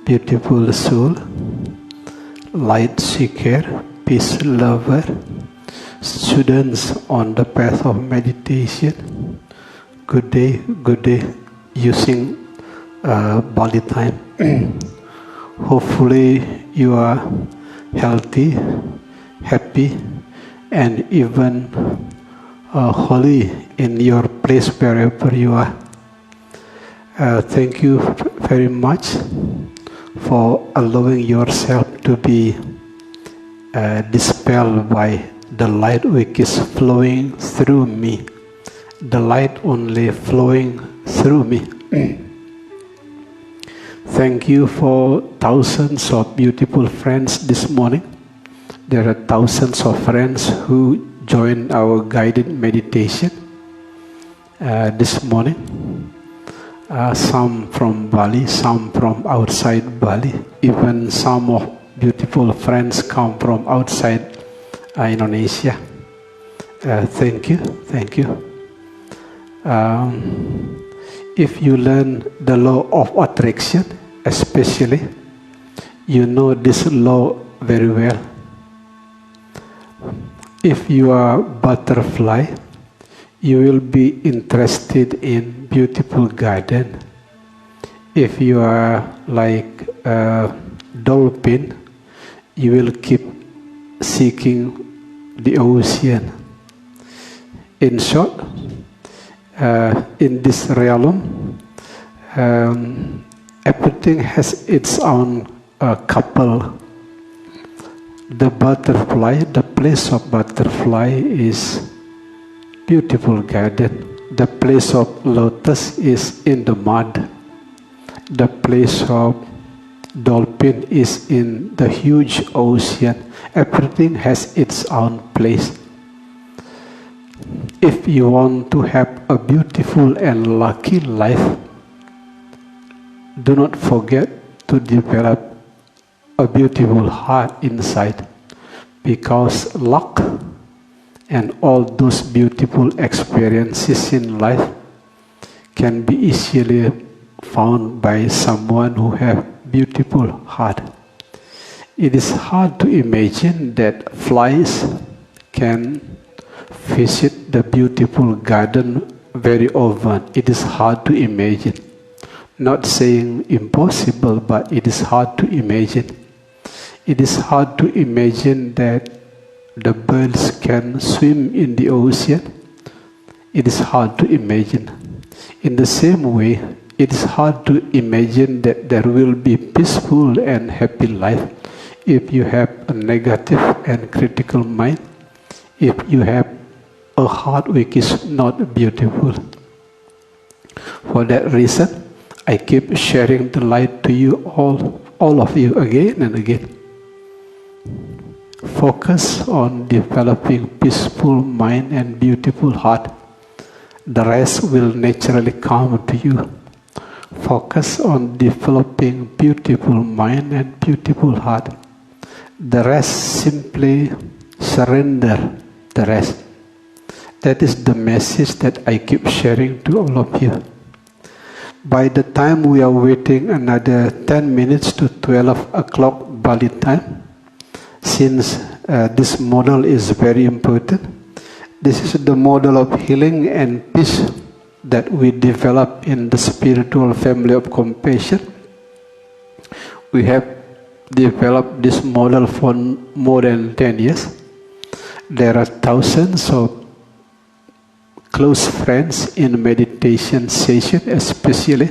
Beautiful soul, light seeker, peace lover, students on the path of meditation. Good day, using Bali time. Hopefully you are healthy, happy, and even holy in your place wherever you are. Thank you very much for allowing yourself to be dispelled by the light which is flowing through me. The light only flowing through me. Thank you for thousands of beautiful friends this morning. There are thousands of friends who joined our guided meditation this morning. Some from Bali, some from outside Bali. Even some of beautiful friends come from outside Indonesia. Thank you. If you learn the law of attraction, especially, you know this law very well. If you are butterfly, you will be interested in beautiful garden. If you are like a dolphin, you will keep seeking the ocean. In short, in this realm, everything has its own couple. The butterfly, the place of butterfly is beautiful garden. The place of lotus is in the mud. The place of dolphin is in the huge ocean. Everything has its own place. If you want to have a beautiful and lucky life, do not forget to develop a beautiful heart inside, because luck and all those beautiful experiences in life can be easily found by someone who have beautiful heart. It is hard to imagine that flies can visit the beautiful garden very often. It is hard to imagine. Not saying impossible, but it is hard to imagine. It is hard to imagine that the birds can swim in the ocean. It is hard to imagine. In the same way, it is hard to imagine that there will be peaceful and happy life if you have a negative and critical mind, if you have a heart which is not beautiful. For that reason, I keep sharing the light to you all of you again and again. Focus on developing peaceful mind and beautiful heart. The rest will naturally come to you. Focus on developing beautiful mind and beautiful heart. The rest, simply surrender the rest. That is the message that I keep sharing to all of you. By the time we are waiting another 10 minutes to 12 o'clock Bali time, since this model is very important, this is the model of healing and peace that we develop in the spiritual family of compassion. We have developed this model for more than 10 years. There are thousands of close friends in meditation session especially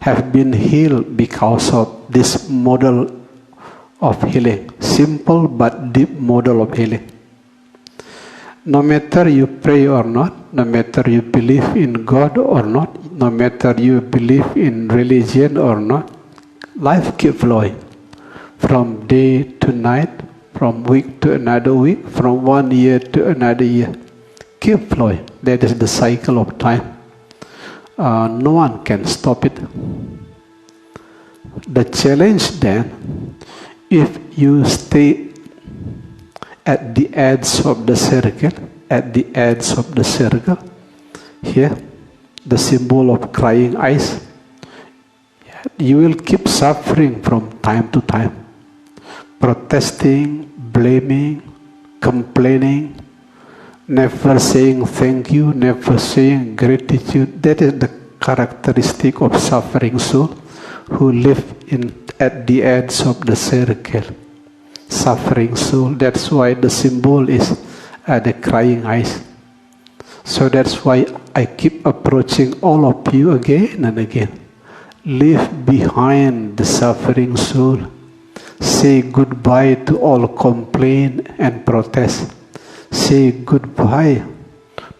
have been healed because of this model of healing. Simple but deep model of healing. No matter you pray or not, no matter you believe in God or not, no matter you believe in religion or not, life keeps flowing. From day to night, from week to another week, from 1 year to another year. Keep flowing. That is the cycle of time. No one can stop it. The challenge then, if at the edge of the circle, here, the symbol of crying eyes, you will keep suffering from time to time. Protesting, blaming, complaining, never saying thank you, never saying gratitude. That is the characteristic of suffering soul who live at the edge of the circle. Suffering soul. That's why the symbol is the crying eyes. So that's why I keep approaching all of you again and again. Leave behind the suffering soul. Say goodbye to all complaint and protest. Say goodbye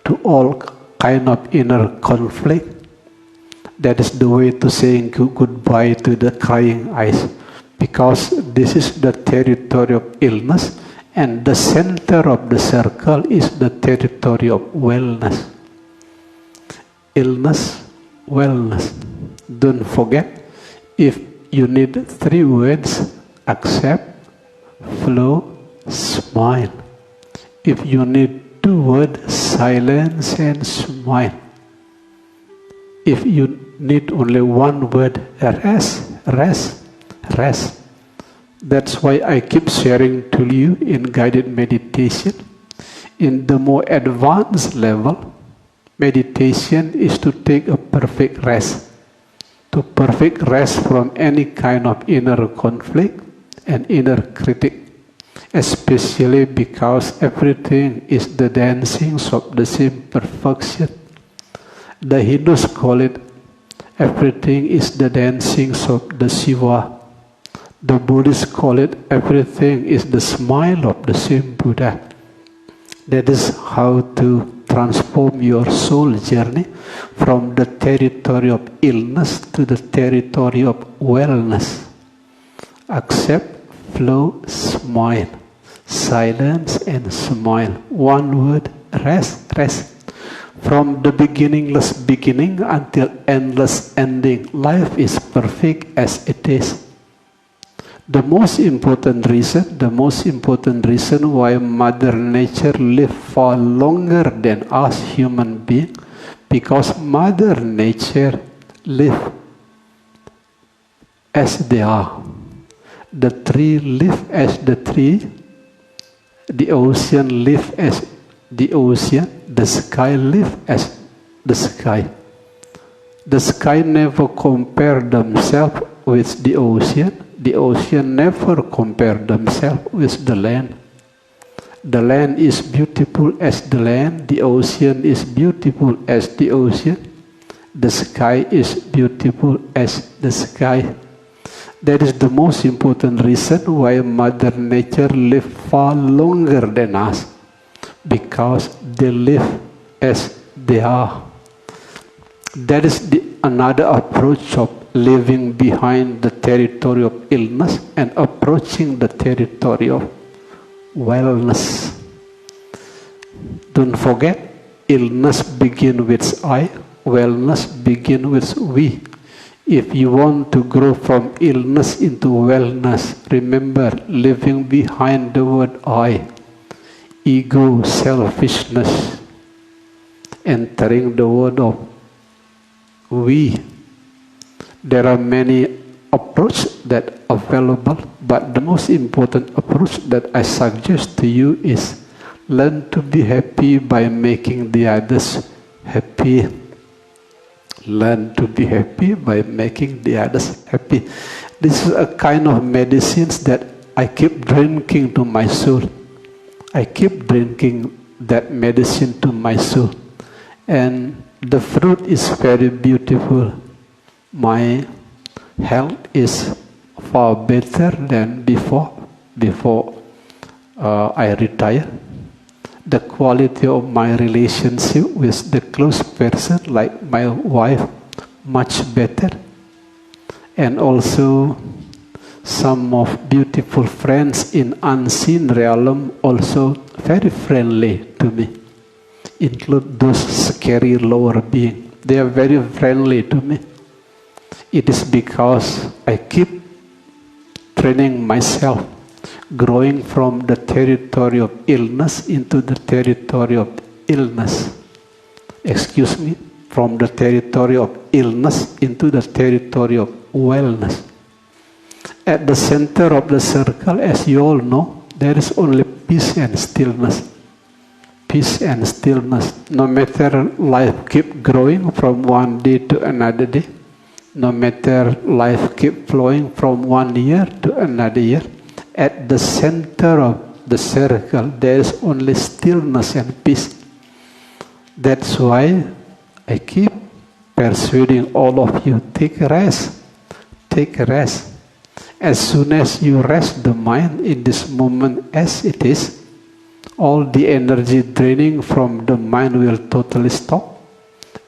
to all kind of inner conflict. That is the way to saying goodbye to the crying eyes. Because this is the territory of illness, and the center of the circle is the territory of wellness. Illness, wellness. Don't forget, if you need 3 words, accept, flow, smile. If you need 2 words, silence and smile. If you need only 1 word, rest. That's why I keep sharing to you in guided meditation. In the more advanced level, meditation is to take a perfect rest. To perfect rest from any kind of inner conflict and inner critic. Especially because everything is the dancings of the same perfection. The Hindus call it everything is the dancings of the Shiva. The Buddhists call it everything is the smile of the same Buddha. That is how to transform your soul journey from the territory of illness to the territory of wellness. Accept, flow, smile. Silence and smile. 1 word, rest. From the beginningless beginning until endless ending, life is perfect as it is. The most important reason why Mother Nature lives far longer than us human beings, because Mother Nature lives as they are. The tree lives as the tree, the ocean lives as the ocean, the sky lives as the sky. The sky never compares themselves with the ocean never compares themselves with the land. The land is beautiful as the land, the ocean is beautiful as the ocean, the sky is beautiful as the sky. That is the most important reason why Mother Nature lives far longer than us, because they live as they are. That is another approach of living behind the territory of illness and approaching the territory of wellness. Don't forget, illness begins with I, wellness begins with we. If you want to grow from illness into wellness, remember living behind the word I, ego, selfishness, entering the word of we. There are many approaches that are available, but the most important approach that I suggest to you is learn to be happy by making the others happy. Learn to be happy by making the others happy. This is a kind of medicines that I keep drinking to my soul. I keep drinking that medicine to my soul. And the fruit is very beautiful. My health is far better than before I retire. The quality of my relationship with the close person, like my wife, much better. And also some of beautiful friends in unseen realm also very friendly to me. Include those scary lower beings. They are very friendly to me. It is because I keep training myself, growing from the territory of illness into the territory of illness. Excuse me, from the territory of illness into the territory of wellness. At the center of the circle, as you all know, there is only peace and stillness. Peace and stillness. No matter life keep growing from one day to another day, no matter life keep flowing from one year to another year, at the center of the circle, there is only stillness and peace. That's why I keep persuading all of you, take a rest. Take a rest. As soon as you rest the mind in this moment as it is, all the energy draining from the mind will totally stop.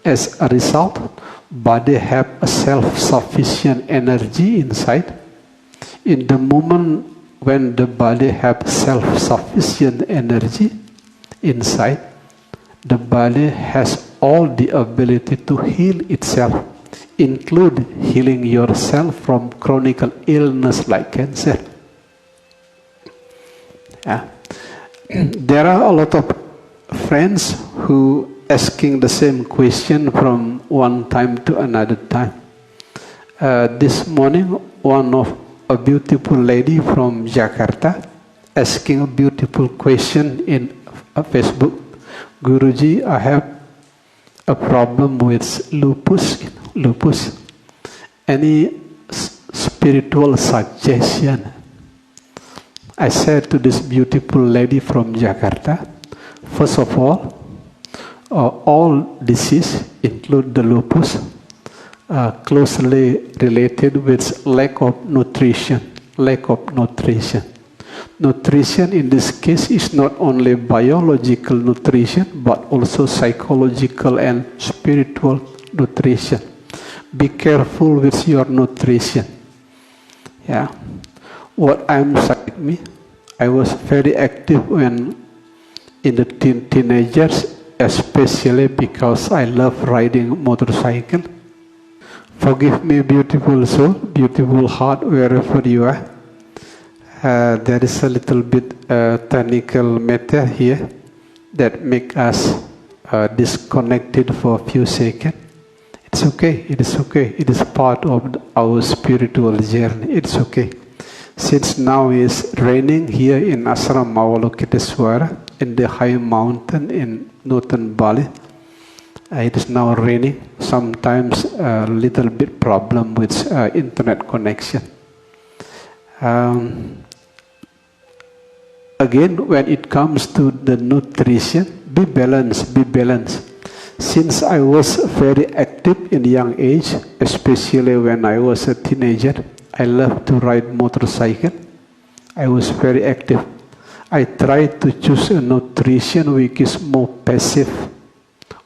As a result, body have a self-sufficient energy inside. In the moment when the body have self-sufficient energy inside, the body has all the ability to heal itself, include healing yourself from chronic illness like cancer. Yeah. There are a lot of friends who asking the same question from one time to another time. This morning, one of a beautiful lady from Jakarta asking a beautiful question in Facebook. Guruji, I have a problem with lupus. Any spiritual suggestion? I said to this beautiful lady from Jakarta, first of all disease, include the lupus, closely related with lack of nutrition. Nutrition in this case is not only biological nutrition, but also psychological and spiritual nutrition. Be careful with your nutrition. Yeah. What I'm saying, me, I was very active when in the teenagers, especially because I love riding motorcycle. Forgive me, beautiful soul, beautiful heart, wherever you are. There is a little bit technical matter here that make us disconnected for a few seconds. It's okay. It is okay. It is part of our spiritual journey. It's okay. Since now it's raining here in Ashram Avalokiteswara, in the high mountain in northern Bali, it is now raining. Sometimes a little bit problem with internet connection. Again, when it comes to the nutrition, be balanced. Since I was very active in young age, especially when I was a teenager, I loved to ride motorcycle. I was very active. I tried to choose a nutrition which is more passive.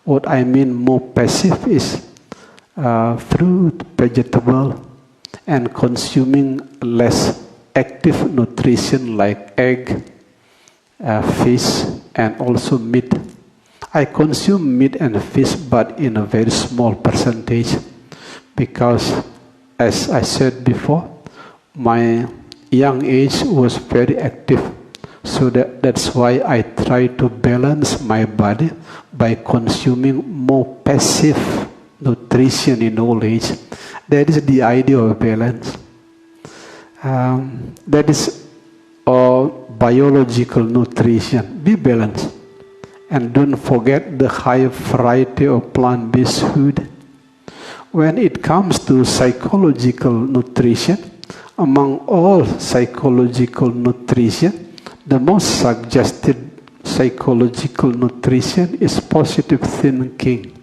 What I mean more passive is fruit, vegetable, and consuming less active nutrition like egg, fish, and also meat. I consume meat and fish, but in a very small percentage, because as I said before, my young age was very active. So that's why I try to balance my body by consuming more passive nutrition in old age. That is the idea of balance. That is biological nutrition. Be balanced. And don't forget the high variety of plant-based food. When it comes to psychological nutrition, among all psychological nutrition, the most suggested psychological nutrition is positive thinking.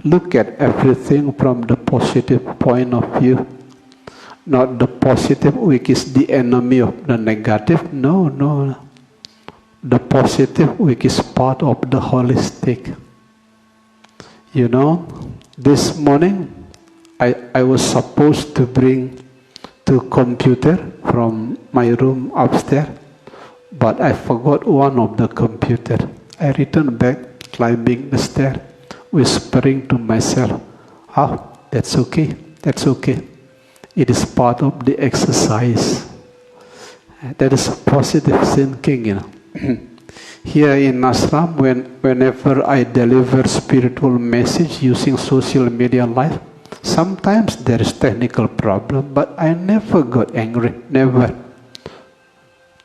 Look at everything from the positive point of view. Not the positive which is the enemy of the negative. No. The positive which is part of the holistic. You know, this morning I was supposed to bring 2 computers from my room upstairs, but I forgot one of the computers. I returned back, climbing the stair, whispering to myself, that's okay. It is part of the exercise. That is positive thinking, Here in ashram, whenever I deliver spiritual message using social media live, sometimes there is technical problem, but I never got angry, never.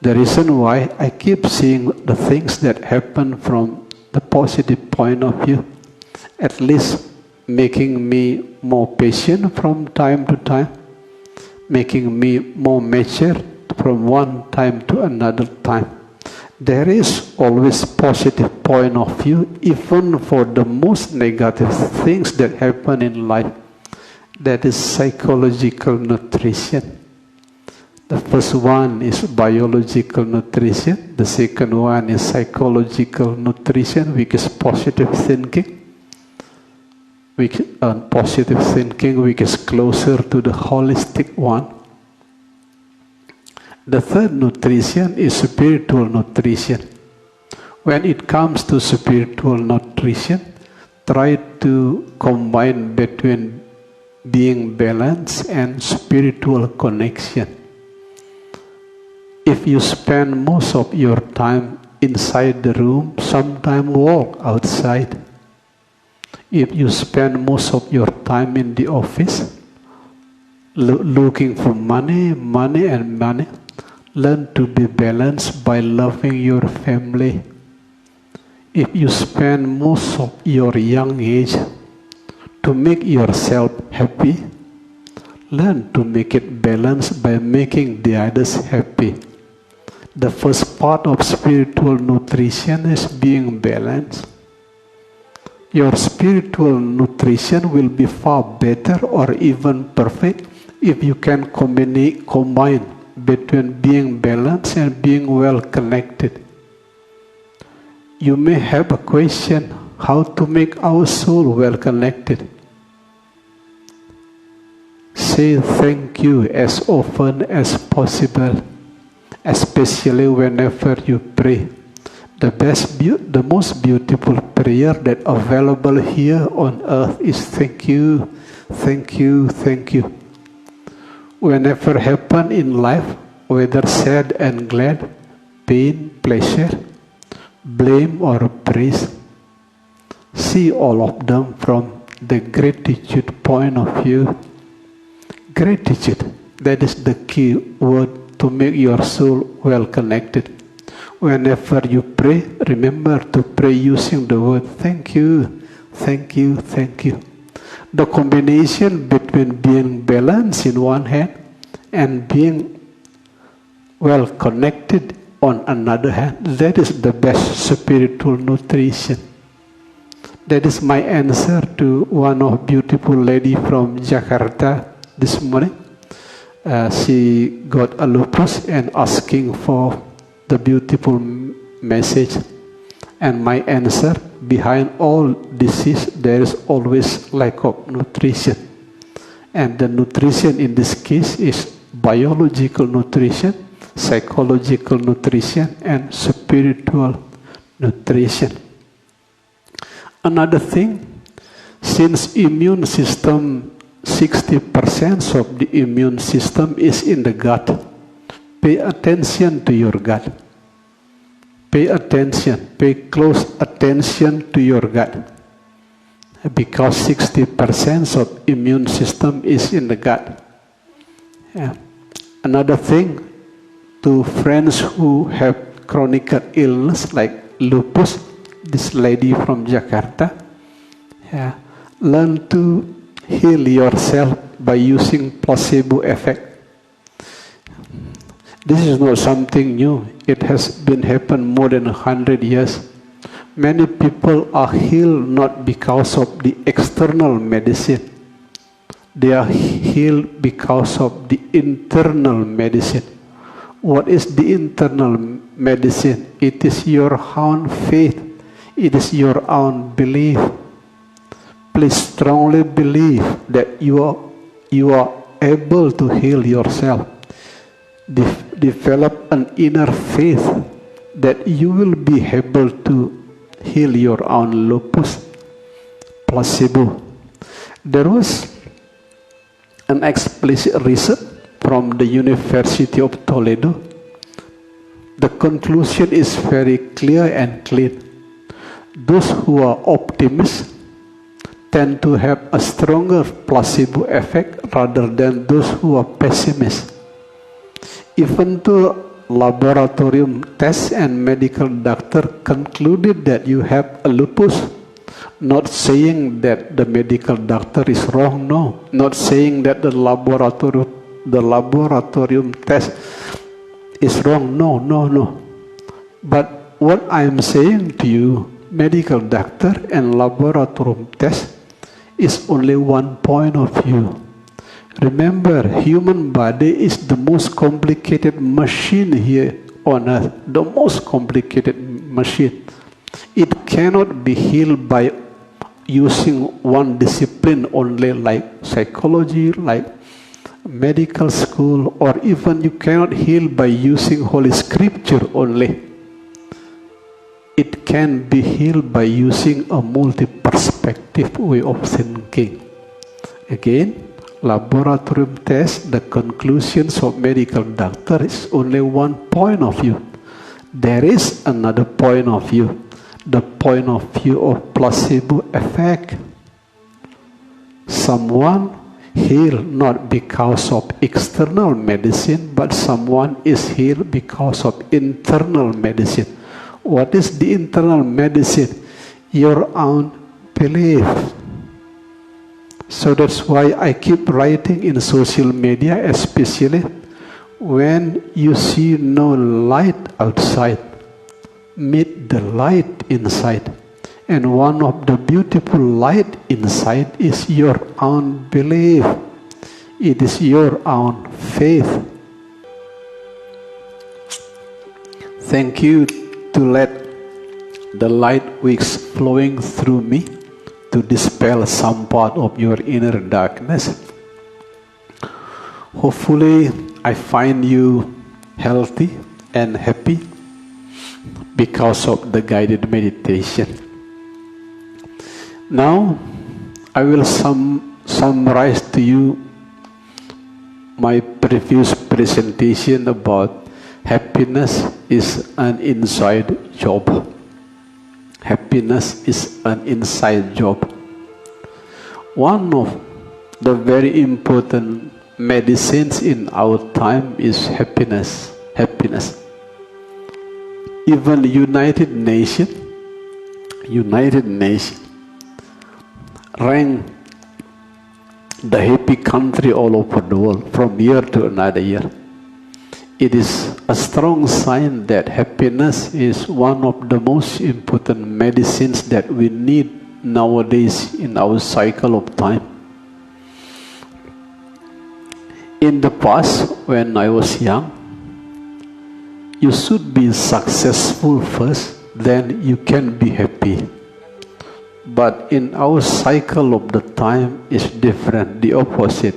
The reason why I keep seeing the things that happen from the positive point of view, at least making me more patient from time to time, making me more mature from one time to another time. There is always positive point of view, even for the most negative things that happen in life. That is psychological nutrition. The first one is biological nutrition. The second one is psychological nutrition, which is positive thinking. Positive thinking, which is closer to the holistic one. The third nutrition is spiritual nutrition. When it comes to spiritual nutrition, try to combine between being balanced and spiritual connection. If you spend most of your time inside the room, sometimes walk outside. If you spend most of your time in the office, looking for money, learn to be balanced by loving your family. If you spend most of your young age to make yourself happy, learn to make it balanced by making the others happy. The first part of spiritual nutrition is being balanced. Your spiritual nutrition will be far better or even perfect if you can combine between being balanced and being well connected. You may have a question how to make our soul well connected. Say thank you as often as possible, especially whenever you pray. The most beautiful prayer that available here on earth is thank you, thank you, thank you. Whenever happen in life, whether sad and glad, pain, pleasure, blame or praise, see all of them from the gratitude point of view. Gratitude, that is the key word to make your soul well connected. Whenever you pray, remember to pray using the word thank you, thank you, thank you. The combination between being balanced in one hand and being well connected on another hand, that is the best spiritual nutrition. That is my answer to one of beautiful lady from Jakarta this morning. She got a lupus and asking for the beautiful message. And my answer, behind all disease, there is always lack of nutrition. And the nutrition in this case is biological nutrition, psychological nutrition, and spiritual nutrition. Another thing, since immune system, 60% of the immune system is in the gut, pay attention to your gut. Pay attention, pay close attention to your gut. Because 60% of immune system is in the gut. Yeah. Another thing, to friends who have chronic illness like lupus, this lady from Jakarta, learn to heal yourself by using placebo effect. This is not something new. It has been happening more than 100 years. Many people are healed not because of the external medicine. They are healed because of the internal medicine. What is the internal medicine? It is your own faith. It is your own belief. Please strongly believe that you are able to heal yourself. Develop an inner faith that you will be able to heal your own lupus. Placebo. There was an explicit research from the University of Toledo the conclusion is very clear and clean. Those who are optimists tend to have a stronger placebo effect rather than those who are pessimists. Even though laboratorium tests and medical doctor concluded that you have a lupus, not saying that the medical doctor is wrong, no. Not saying that the laboratorium test is wrong, no. But what I am saying to you, medical doctor and laboratorium test is only one point of view. Remember, human body is the most complicated machine here on earth, the most complicated machine. It cannot be healed by using one discipline only, like psychology, like medical school, or even you cannot heal by using Holy Scripture only. It can be healed by using a multi-perspective way of thinking. Again, laboratorium test, the conclusions of medical doctor is only one point of view. There is another point of view, the point of view of placebo effect. Someone healed not because of external medicine, but someone is healed because of internal medicine. What is the internal medicine? Your own belief. So that's why I keep writing in social media, especially when you see no light outside, meet the light inside. And one of the beautiful light inside is your own belief. It is your own faith. Thank you to let the light wicks flowing through me to dispel some part of your inner darkness. Hopefully, I find you healthy and happy because of the guided meditation. Now, I will summarize to you my previous presentation about happiness is an inside job. Happiness is an inside job. One of the very important medicines in our time is happiness. Even United Nations rank the happy country all over the world from year to another year. It is a strong sign that happiness is one of the most important medicines that we need nowadays in our cycle of time. In the past, when I was young, you should be successful first, then you can be happy. But in our cycle of the time is different, the opposite.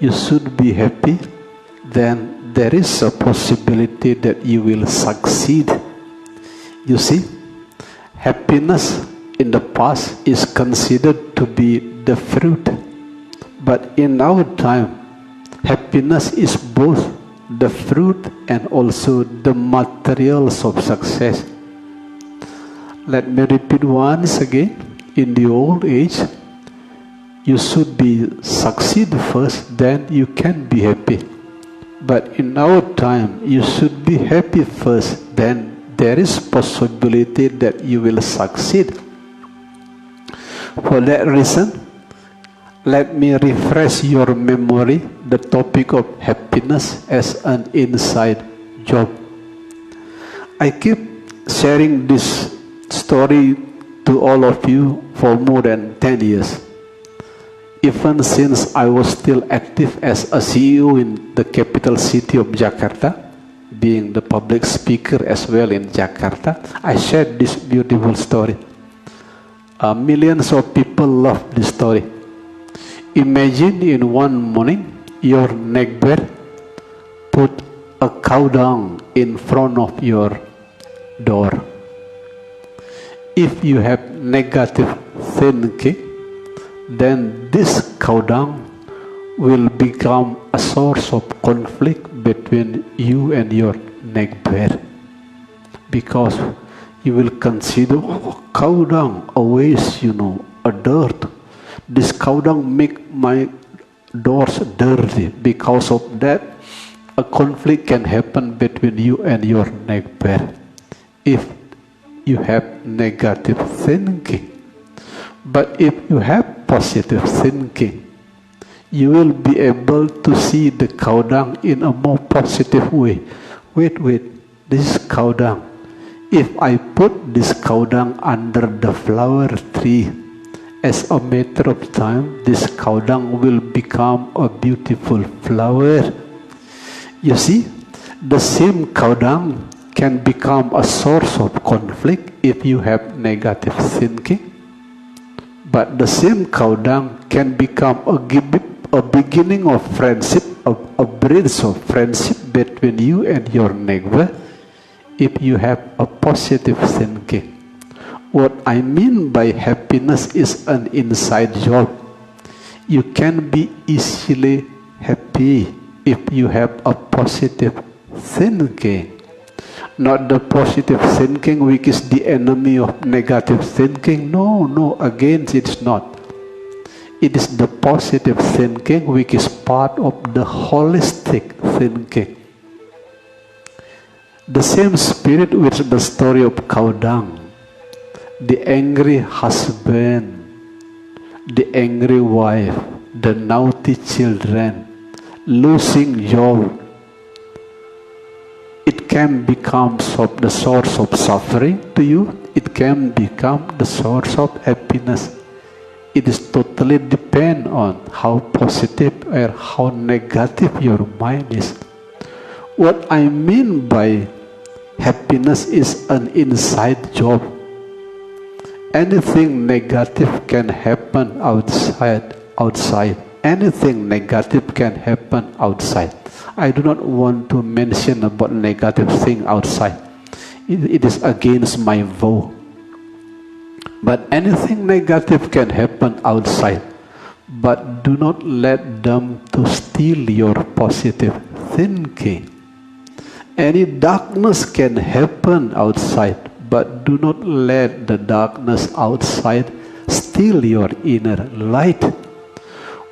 You should be happy, then there is a possibility that you will succeed. You see, happiness in the past is considered to be the fruit. But in our time, happiness is both the fruit and also the materials of success. Let me repeat once again. In the old age, you should be succeed first, then you can be happy. But in our time, you should be happy first, then there is possibility that you will succeed. For that reason, let me refresh your memory the topic of happiness as an inside job. I keep sharing this story to all of you for more than 10 years. Even since I was still active as a CEO in the capital city of Jakarta, being the public speaker as well in Jakarta, I shared this beautiful story. Millions of people love this story. Imagine in one morning, your neighbor put a cow dung in front of your door. If you have negative thinking, then this cow dung will become a source of conflict between you and your neighbor. because you will consider, cow dung always, a dirt. This cow dung make my doors dirty. Because of that, a conflict can happen between you and your neighbor if you have negative thinking. But if you have positive thinking, you will be able to see the cow dung in a more positive way. Wait, this is cow dung. If I put this cow dung under the flower tree, as a matter of time, this cow dung will become a beautiful flower. You see, the same cow dung can become a source of conflict if you have negative thinking. But the same cow dung can become a beginning of friendship, a bridge of friendship between you and your neighbor if you have a positive thinking. What I mean by happiness is an inside job. You can be easily happy if you have a positive thinking. Not the positive thinking which is the enemy of negative thinking. No, again it's not. It is the positive thinking which is part of the holistic thinking. The same spirit with the story of cow dung. The angry husband, the angry wife, the naughty children, losing job. It can become the source of suffering to you. It can become the source of happiness. It is totally depend on how positive or how negative your mind is. What I mean by happiness is an inside job. Anything negative can happen outside. Anything negative can happen outside. I do not want to mention about negative thing outside. It is against my vow. But anything negative can happen outside. But do not let them to steal your positive thinking. Any darkness can happen outside. But do not let the darkness outside steal your inner light.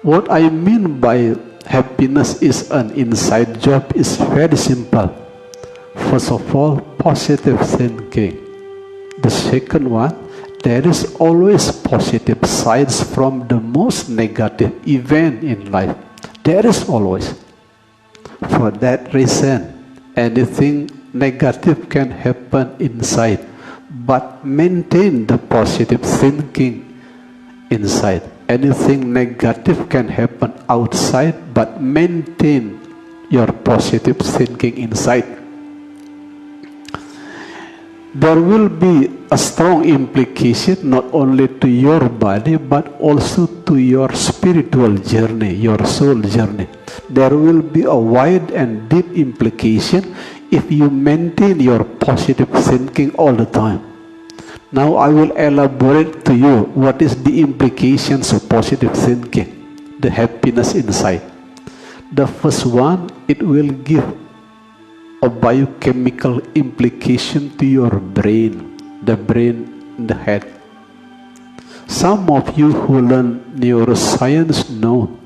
What I mean by happiness is an inside job is very simple. First of all, positive thinking. The second one, there is always positive sides from the most negative event in life. There is always. For that reason, anything negative can happen inside, but maintain the positive thinking inside. Anything negative can happen outside, but maintain your positive thinking inside. There will be a strong implication not only to your body, but also to your spiritual journey, your soul journey. There will be a wide and deep implication if you maintain your positive thinking all the time. Now I will elaborate to you what is the implications of positive thinking, the happiness inside. The first one, it will give a biochemical implication to your brain, the brain in the head. Some of you who learn neuroscience know,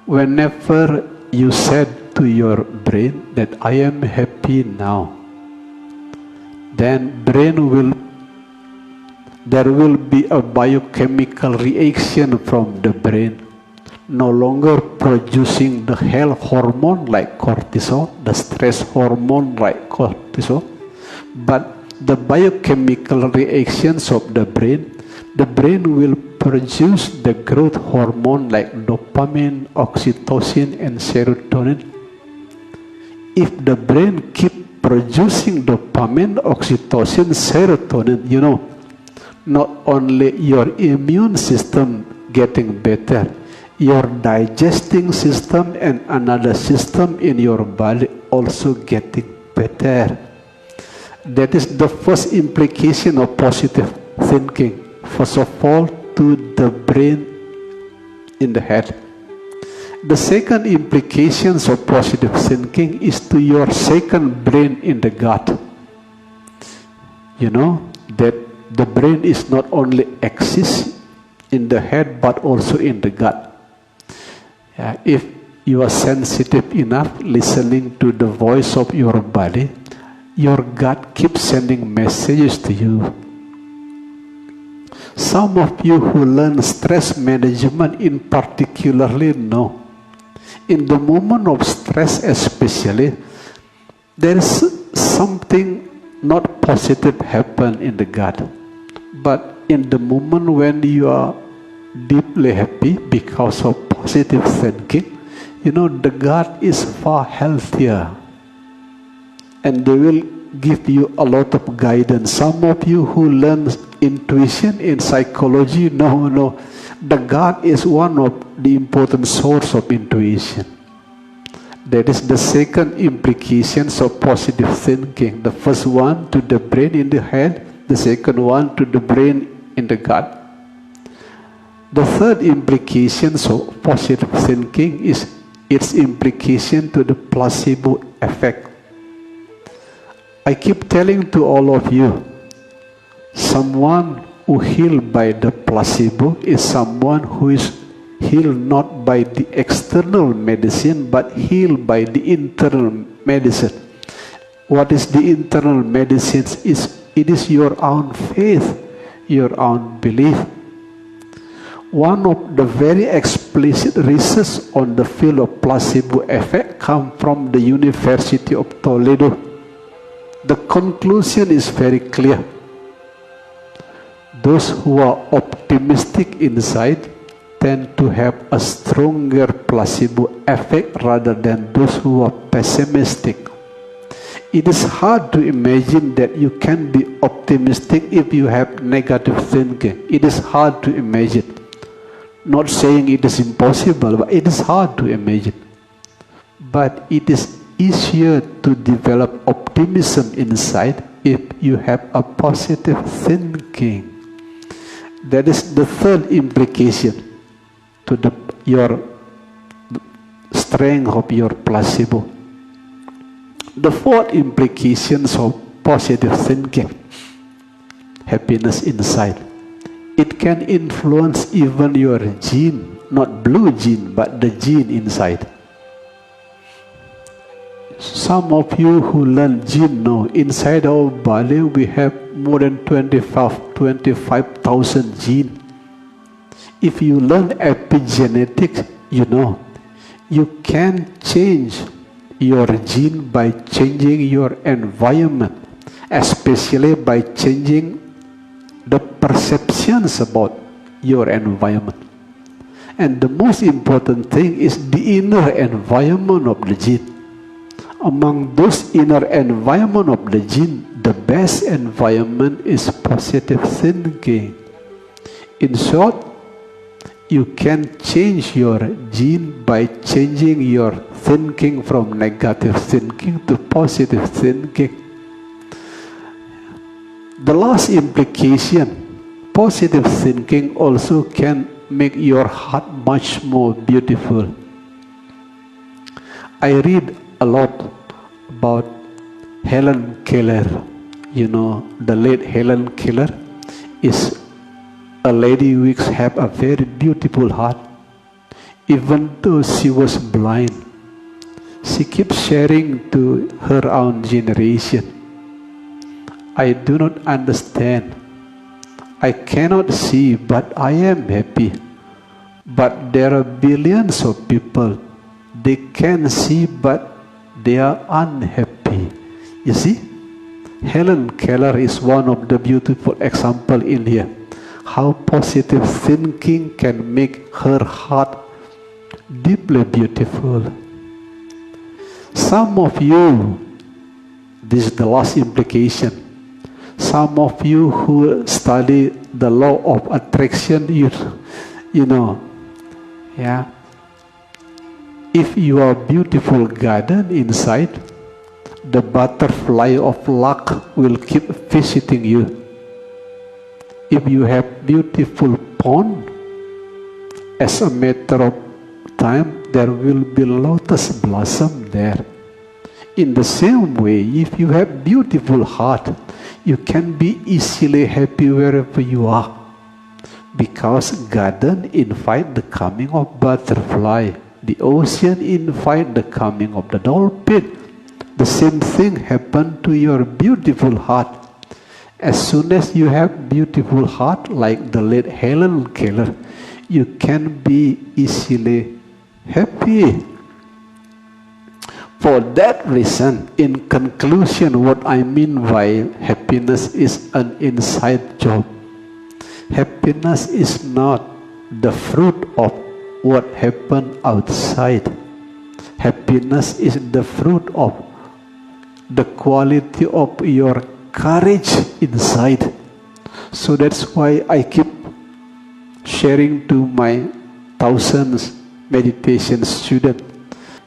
whenever you said to your brain that I am happy now, then there will be a biochemical reaction from the brain, no longer producing the health hormone like cortisol, the stress hormone like cortisol, but the biochemical reactions of the brain will produce the growth hormone like dopamine, oxytocin, and serotonin. If the brain keep producing dopamine, oxytocin, serotonin, not only your immune system getting better, your digesting system and another system in your body also getting better. That is the first implication of positive thinking. First of all, to the brain in the head. The second implications of positive thinking is to your second brain in the gut. that the brain is not only exists in the head but also in the gut. If you are sensitive enough listening to the voice of your body, your gut keeps sending messages to you. Some of you who learn stress management in particularly know, in the moment of stress especially, there is something not positive happen in the gut. But in the moment when you are deeply happy because of positive thinking, the gut is far healthier. And they will give you a lot of guidance. Some of you who learn intuition in psychology know the gut is one of the important source of intuition. That is the second implications of positive thinking. The first one to the brain in the head, the second one to the brain in the gut. The third implications of positive thinking is its implication to the placebo effect. I keep telling to all of you, someone who healed by the placebo is someone who is healed not by the external medicine but healed by the internal medicine. What is the internal medicine? It is your own faith, your own belief. One of the very explicit research on the field of placebo effect comes from the University of Toledo. The conclusion is very clear. Those who are optimistic inside tend to have a stronger placebo effect rather than those who are pessimistic. It is hard to imagine that you can be optimistic if you have negative thinking. It is hard to imagine. Not saying it is impossible, but it is hard to imagine. But it is easier to develop optimism inside if you have a positive thinking. That is the third implication to your strength of your placebo. The fourth implications of positive thinking, happiness inside. It can influence even your gene, not blue gene, but the gene inside. Some of you who learn gene know, inside our body we have more than 25,000 genes. If you learn epigenetics, you can change your gene by changing your environment, especially by changing the perceptions about your environment. And the most important thing is the inner environment of the gene. Among those inner environment of the gene, the best environment is positive thinking. In short, you can change your gene by changing your thinking from negative thinking to positive thinking. The last implication, positive thinking also can make your heart much more beautiful. I read a lot about Helen Keller. The late Helen Keller is a lady who has a very beautiful heart. Even though she was blind, she keeps sharing to her own generation. I do not understand. I cannot see, but I am happy. But there are billions of people. They can see, but they are unhappy. You see, Helen Keller is one of the beautiful examples in here. How positive thinking can make her heart deeply beautiful. Some of you, this is the last implication. Some of you who study the law of attraction, if you are a beautiful garden inside, the butterfly of luck will keep visiting you. If you have beautiful pond, as a matter of time, there will be lotus blossom there. In the same way, if you have beautiful heart, You can be easily happy wherever you are. Because garden invite the coming of butterfly. The ocean invite the coming of the dolphin. The same thing happened to your beautiful heart. As soon as you have beautiful heart like the late Helen Keller, you can be easily happy. For that reason, in conclusion, what I mean by happiness is an inside job. Happiness is not the fruit of what happened outside. Happiness is the fruit of the quality of your courage inside. So that's why I keep sharing to my thousands meditation students.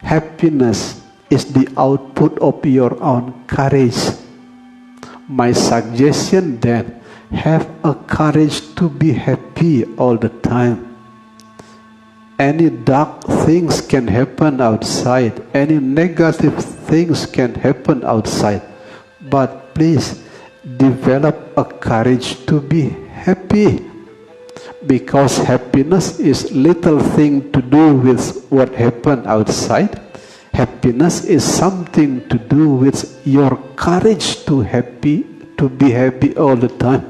Happiness is the output of your own courage. My suggestion then, have a courage to be happy all the time. Any dark things can happen outside, any negative things can happen outside, but please develop a courage to be happy, because happiness is little thing to do with what happened outside. Happiness is something to do with your courage to be happy all the time.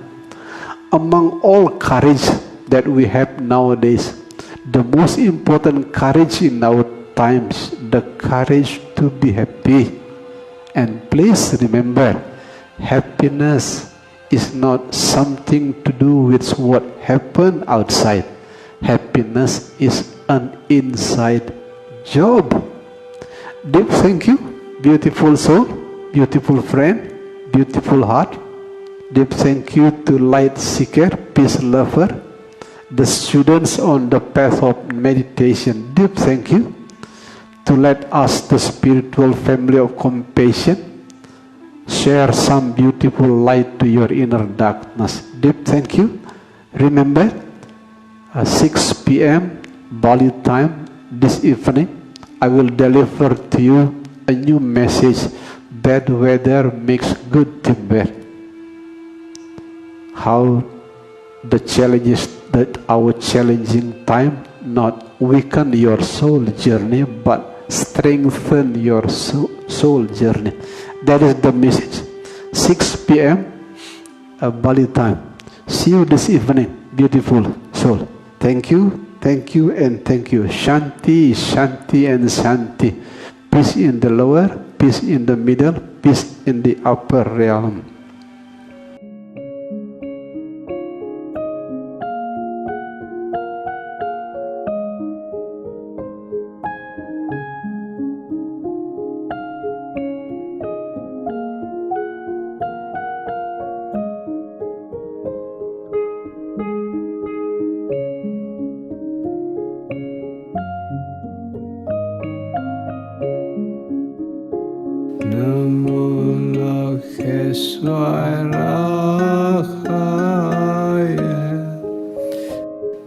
Among all courage that we have nowadays, the most important courage in our times, the courage to be happy. And please remember, happiness is not something to do with what happened outside. Happiness is an inside job. Deep thank you, beautiful soul, beautiful friend, beautiful heart. Deep thank you to light seeker, peace lover, the students on the path of meditation. Deep thank you to let us, the spiritual family of compassion, share some beautiful light to your inner darkness. Deep thank you. Remember, 6 p.m. Bali time this evening, I will deliver to you a new message. Bad weather makes good teamwork. How the challenges that our challenging time not weaken your soul journey, but strengthen your soul journey. That is the message. 6 p.m. Bali time. See you this evening, beautiful soul. Thank you, and thank you. Shanti, Shanti, and Shanti. Peace in the lower, peace in the middle, peace in the upper realm.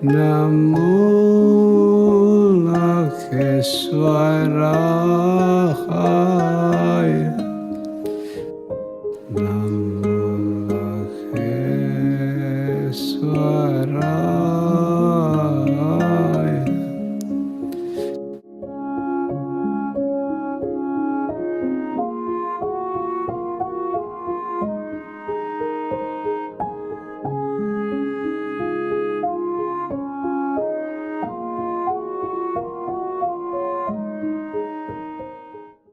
Namo Lakheswaraya.